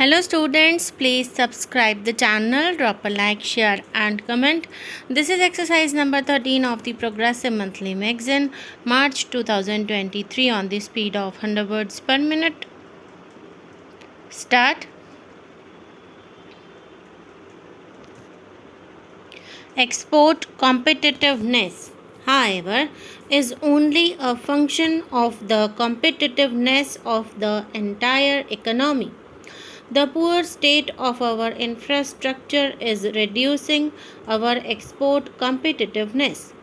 Hello students, please subscribe the channel, drop a like, share and comment. This is exercise number 13 of the Progressive Monthly Magazine, March 2023 on the speed of 100 words per minute. Start. Export competitiveness, however, is only a function of the competitiveness of the entire economy. The poor state of our infrastructure is reducing our export competitiveness.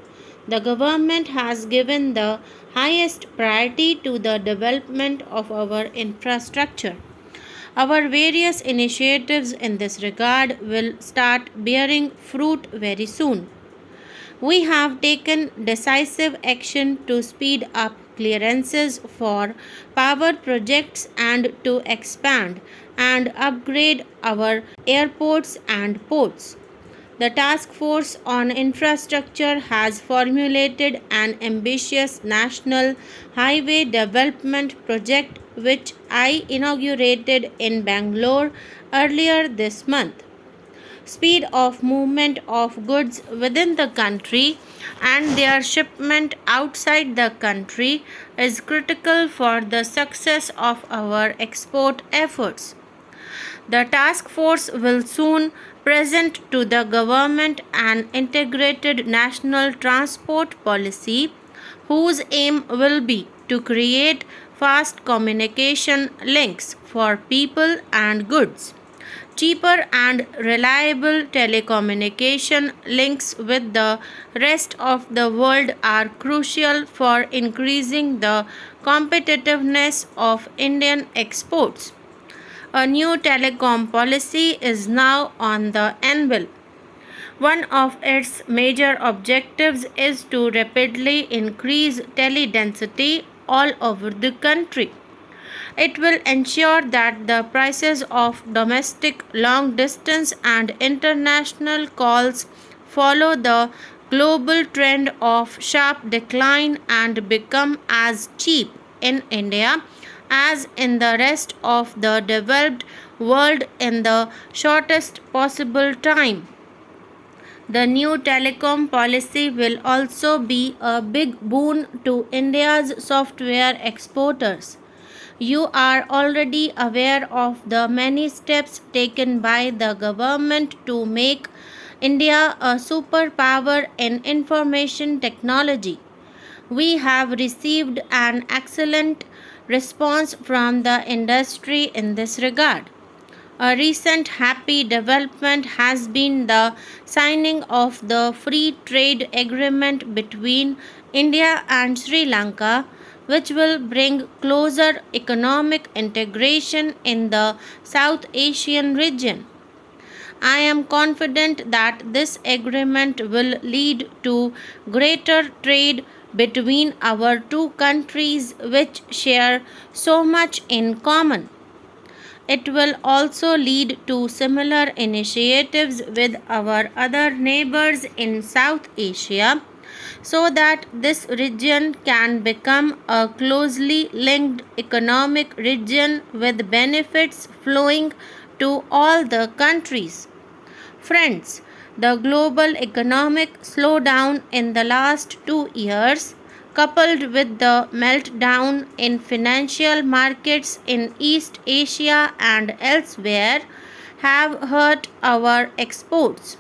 The government has given the highest priority to the development of our infrastructure. Our various initiatives in this regard will start bearing fruit very soon. We have taken decisive action to speed up clearances for power projects and to expand and upgrade our airports and ports. The Task Force on Infrastructure has formulated an ambitious national highway development project which I inaugurated in Bangalore earlier this month. Speed of movement of goods within the country and their shipment outside the country is critical for the success of our export efforts. The task force will soon present to the government an integrated national transport policy whose aim will be to create fast communication links for people and goods. Cheaper and reliable telecommunication links with the rest of the world are crucial for increasing the competitiveness of Indian exports. A new telecom policy is now on the anvil. One of its major objectives is to rapidly increase teledensity all over the country. It will ensure that the prices of domestic, long distance, and international calls follow the global trend of sharp decline and become as cheap in India as in the rest of the developed world in the shortest possible time. The new telecom policy will also be a big boon to India's software exporters. You are already aware of the many steps taken by the government to make India a superpower in information technology. We have received an excellent response from the industry in this regard. A recent happy development has been the signing of the free trade agreement between India and Sri Lanka, which will bring closer economic integration in the South Asian region. I am confident that this agreement will lead to greater trade between our two countries, which share so much in common. It will also lead to similar initiatives with our other neighbors in South Asia so that this region can become a closely linked economic region with benefits flowing to all the countries. Friends, the global economic slowdown in the last 2 years, coupled with the meltdown in financial markets in East Asia and elsewhere, have hurt our exports.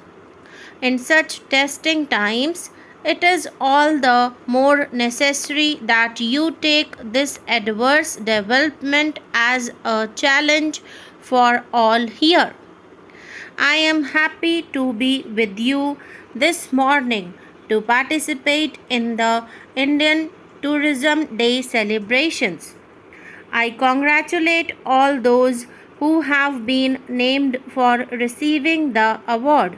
In such testing times, it is all the more necessary that you take this adverse development as a challenge for all here. I am happy to be with you this morning to participate in the Indian Tourism Day celebrations. I congratulate all those who have been named for receiving the award.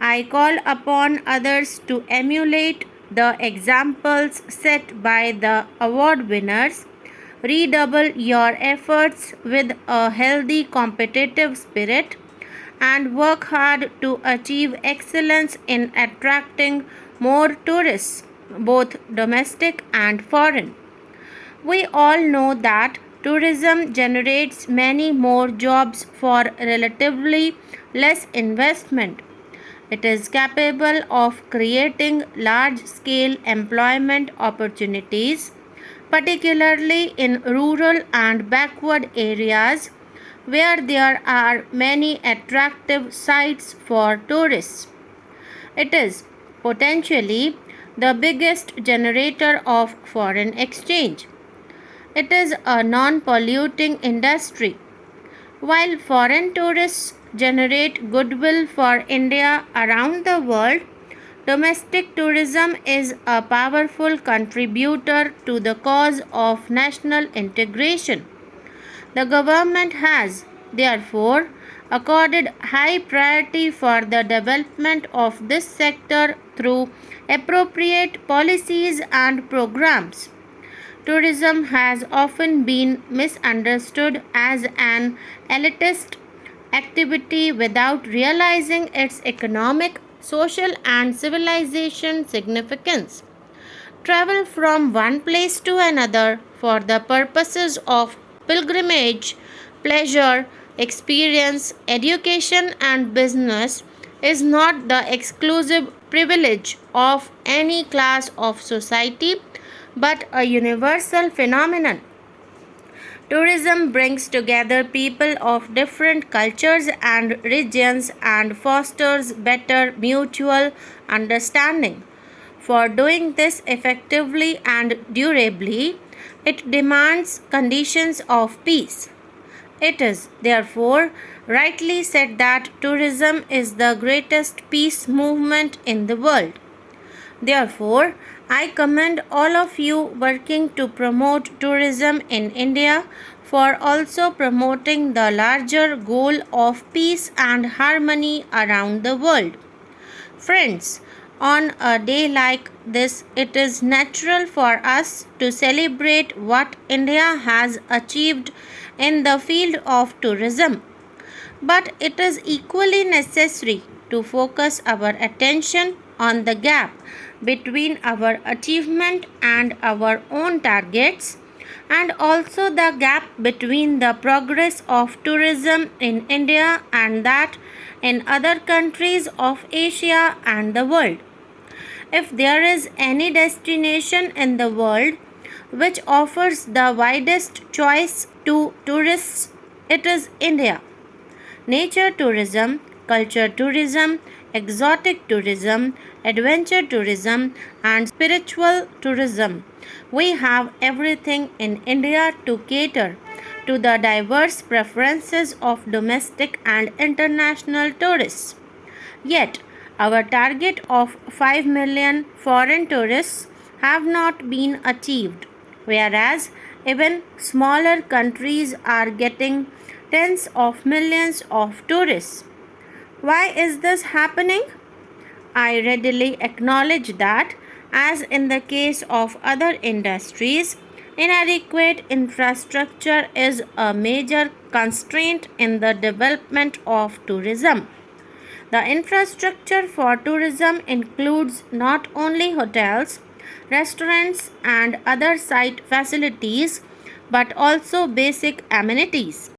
I call upon others to emulate the examples set by the award winners. Redouble your efforts with a healthy competitive spirit and work hard to achieve excellence in attracting more tourists, both domestic and foreign. We all know that Tourism generates many more jobs for relatively less investment. It is capable of creating large scale employment opportunities, particularly in rural and backward areas where there are many attractive sites for tourists. It is potentially the biggest generator of foreign exchange. It is a non polluting industry. While foreign tourists generate goodwill for India around the world, domestic tourism is a powerful contributor to the cause of national integration. The government has, therefore, accorded high priority for the development of this sector through appropriate policies and programs. Tourism has often been misunderstood as an elitist activity without realizing its economic, social, and civilization significance. Travel from one place to another for the purposes of pilgrimage, pleasure, experience, education, and business is not the exclusive privilege of any class of society but a universal phenomenon. Tourism brings together people of different cultures and regions and fosters better mutual understanding. For doing this effectively and durably, it demands conditions of peace. It is, therefore, rightly said that tourism is the greatest peace movement in the world. Therefore, I commend all of you working to promote tourism in India for also promoting the larger goal of peace and harmony around the world. Friends, on a day like this, it is natural for us to celebrate what India has achieved in the field of tourism. But it is equally necessary to focus our attention on the gap between our achievement and our own targets, and also the gap between the progress of tourism in India and that in other countries of Asia and the world. If there is any destination in the world which offers the widest choice to tourists, it is India. Nature tourism, culture tourism, exotic tourism, adventure tourism, and spiritual tourism. We have everything in India to cater to the diverse preferences of domestic and international tourists. Yet, our target of 5 million foreign tourists have not been achieved, whereas even smaller countries are getting tens of millions of tourists. Why is this happening? I readily acknowledge that, as in the case of other industries, inadequate infrastructure is a major constraint in the development of tourism. The infrastructure for tourism includes not only hotels, restaurants, and other site facilities but also basic amenities.